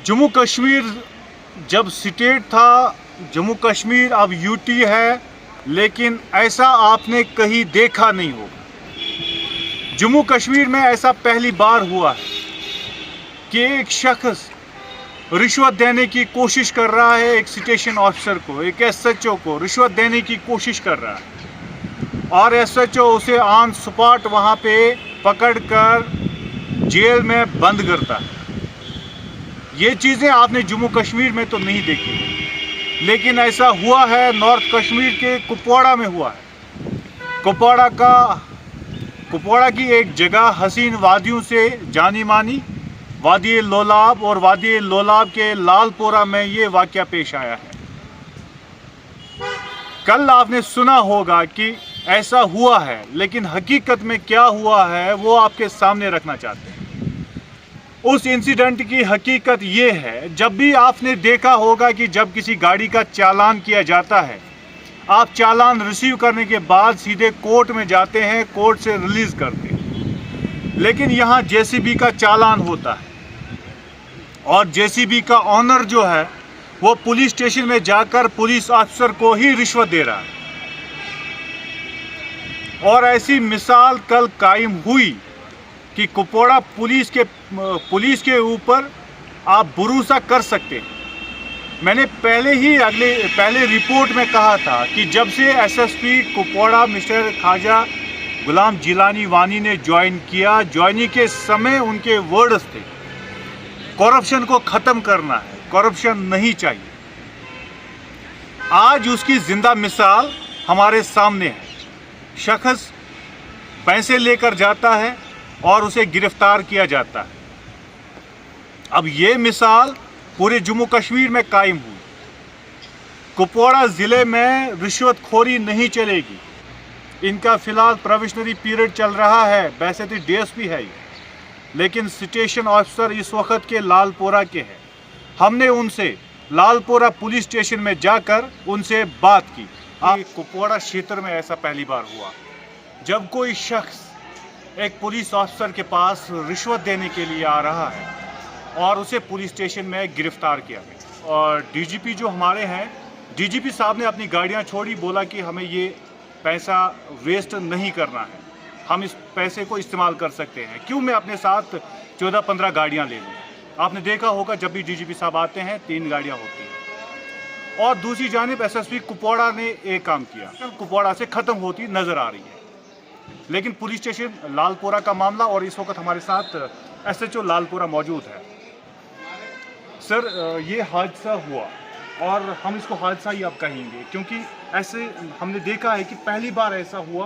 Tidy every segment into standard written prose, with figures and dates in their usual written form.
जम्मू कश्मीर जब स्टेट था, जम्मू कश्मीर अब यूटी है, लेकिन ऐसा आपने कहीं देखा नहीं होगा। जम्मू कश्मीर में ऐसा पहली बार हुआ है कि एक शख्स रिश्वत देने की कोशिश कर रहा है, एक स्टेशन ऑफिसर को, एक एसएचओ को रिश्वत देने की कोशिश कर रहा है और एसएचओ उसे ऑन स्पॉट वहाँ पे पकड़कर जेल में बंद करता है। ये चीज़ें आपने जम्मू कश्मीर में तो नहीं देखी, लेकिन ऐसा हुआ है नॉर्थ कश्मीर के कुपवाड़ा में हुआ है। कुपवाड़ा की एक जगह हसीन वादियों से जानी मानी वादी लोलाब, और वादी लोलाब के लालपोरा में ये वाक़या पेश आया है। कल आपने सुना होगा कि ऐसा हुआ है, लेकिन हकीकत में क्या हुआ है वो आपके सामने रखना चाहते हैं। उस इंसिडेंट की हकीकत ये है, जब भी आपने देखा होगा कि जब किसी गाड़ी का चालान किया जाता है, आप चालान रिसीव करने के बाद सीधे कोर्ट में जाते हैं, कोर्ट से रिलीज़ करते हैं। लेकिन यहाँ जेसीबी का चालान होता है और जेसीबी का ऑनर जो है वो पुलिस स्टेशन में जाकर पुलिस ऑफिसर को ही रिश्वत दे रहा है। और ऐसी मिसाल कल कायम हुई कि कुपवाड़ा पुलिस के ऊपर आप भरोसा कर सकते हैं। मैंने पहले रिपोर्ट में कहा था कि जब से एसएसपी कुपवाड़ा मिस्टर ख्वाजा गुलाम जिलानी वानी ने ज्वाइनिंग के समय उनके वर्ड्स थे, करप्शन को ख़त्म करना है, करप्शन नहीं चाहिए। आज उसकी जिंदा मिसाल हमारे सामने है। शख्स पैसे लेकर जाता है और उसे गिरफ्तार किया जाता है। अब ये मिसाल पूरे जम्मू कश्मीर में कायम हुई। कुपवाड़ा ज़िले में रिश्वतखोरी नहीं चलेगी। इनका फ़िलहाल प्रोविशनरी पीरियड चल रहा है, वैसे तो डीएसपी है ये, लेकिन स्टेशन ऑफिसर इस वक्त के लालपोरा के हैं। हमने उनसे लालपोरा पुलिस स्टेशन में जाकर उनसे बात की। कुपवाड़ा क्षेत्र में ऐसा पहली बार हुआ जब कोई शख्स एक पुलिस ऑफिसर के पास रिश्वत देने के लिए आ रहा है और उसे पुलिस स्टेशन में गिरफ्तार किया गया। और डीजीपी जो हमारे हैं, डीजीपी साहब ने अपनी गाड़ियां छोड़ी, बोला कि हमें ये पैसा वेस्ट नहीं करना है, हम इस पैसे को इस्तेमाल कर सकते हैं, क्यों मैं अपने साथ 14-15 गाड़ियां ले लूँ। आपने देखा होगा जब भी डीजीपी साहब आते हैं 3 गाड़ियां होती हैं। और दूसरी जानिब एसएसपी कुपवाड़ा ने एक काम किया, कुपवाड़ा से ख़त्म होती नज़र आ रही है। लेकिन पुलिस स्टेशन लालपोरा का मामला, और इस वक्त हमारे साथ एसएचओ लालपोरा मौजूद है। सर, ये हादसा हुआ और हम इसको हादसा ही अब कहेंगे, क्योंकि ऐसे हमने देखा है कि पहली बार ऐसा हुआ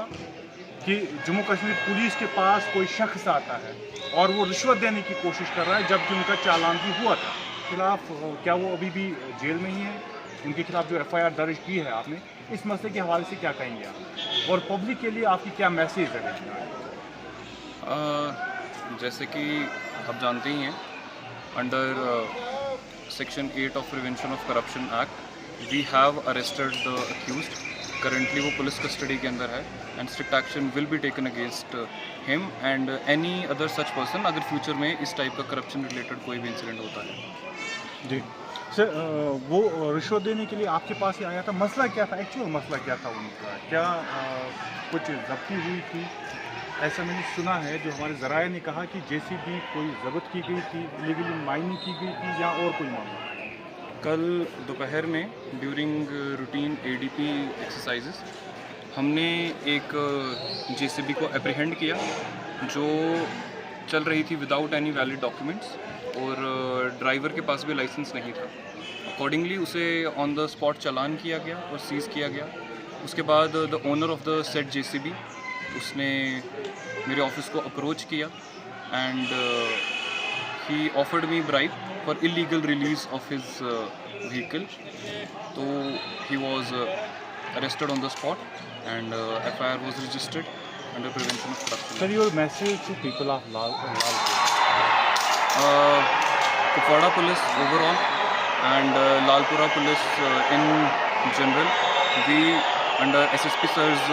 कि जम्मू कश्मीर पुलिस के पास कोई शख्स आता है और वो रिश्वत देने की कोशिश कर रहा है, जबकि उनका चालान भी हुआ था। खिलाफ क्या वो अभी भी जेल में ही है? उनके खिलाफ जो एफआईआर दर्ज की है आपने, इस मसले के हवाले से क्या कहेंगे आप, और पब्लिक के लिए आपकी क्या मैसेज है? जैसे कि आप जानते ही हैं, under section 8 of prevention of corruption act we have arrested the accused. Currently वो पुलिस कस्टडी के अंदर है and strict action will be taken against him and any other such person अगर फ्यूचर में इस टाइप का करप्शन रिलेटेड कोई भी इंसिडेंट होता है। जी सर, वो रिश्वत देने के लिए आपके पास ही आया था, मसला क्या था, एक्चुअल मसला क्या था उनका? क्या कुछ जब्ती हुई थी? ऐसा मैंने सुना है, जो हमारे ज़राए ने कहा कि जेसीबी कोई जब्त की गई थी, इलीगली माइनिंग की गई थी, या और कोई मामला? कल दोपहर में ड्यूरिंग रूटीन एडीपी एक्सरसाइजेस हमने एक जेसीबी को एप्रीहेंड किया जो चल रही थी विदाउट एनी वैलिड डॉक्यूमेंट्स, और ड्राइवर के पास भी लाइसेंस नहीं था। अकॉर्डिंगली उसे ऑन द स्पॉट चालान किया गया और सीज़ किया गया। उसके बाद the owner of the said JCB उसने मेरे ऑफिस को अप्रोच किया and he offered me bribe for illegal release of his vehicle. तो he was arrested on the spot and FIR was registered under prevention of corruption. Sir, your message to people of Kupwada police overall and Lalpura police in general, we under SSP sir's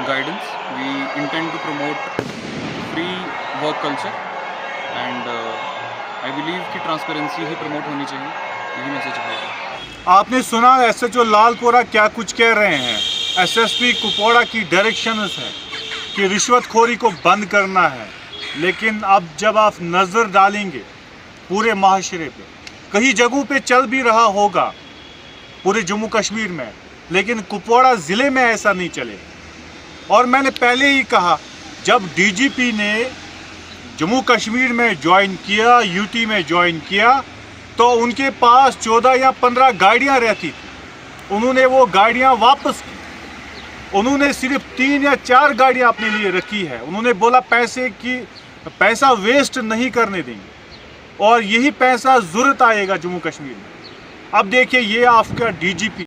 guidance, we intend to promote free work culture and I believe कि transparency ही promote होनी चाहिए, यही message है। आपने सुना SHO Lalpura क्या कुछ कह रहे हैं। एसएसपी कुपवाड़ा की डायरेक्शन है कि रिश्वतखोरी को बंद करना है, लेकिन अब जब आप नज़र डालेंगे पूरे माशरे पे, कई जगहों पे चल भी रहा होगा पूरे जम्मू कश्मीर में, लेकिन कुपवाड़ा ज़िले में ऐसा नहीं चलेगा। और मैंने पहले ही कहा, जब डीजीपी ने जम्मू कश्मीर में ज्वाइन किया, यूटी में ज्वाइन किया, तो उनके पास 14 या 15 गाड़ियां रहती थी। उन्होंने वो गाड़ियां वापस की। उन्होंने सिर्फ 3 या 4 गाड़ियां अपने लिए रखी है। उन्होंने बोला पैसा वेस्ट नहीं करने देंगे, और यही पैसा ज़रूरत आएगा जम्मू कश्मीर में। अब देखिए, ये आपका डीजीपी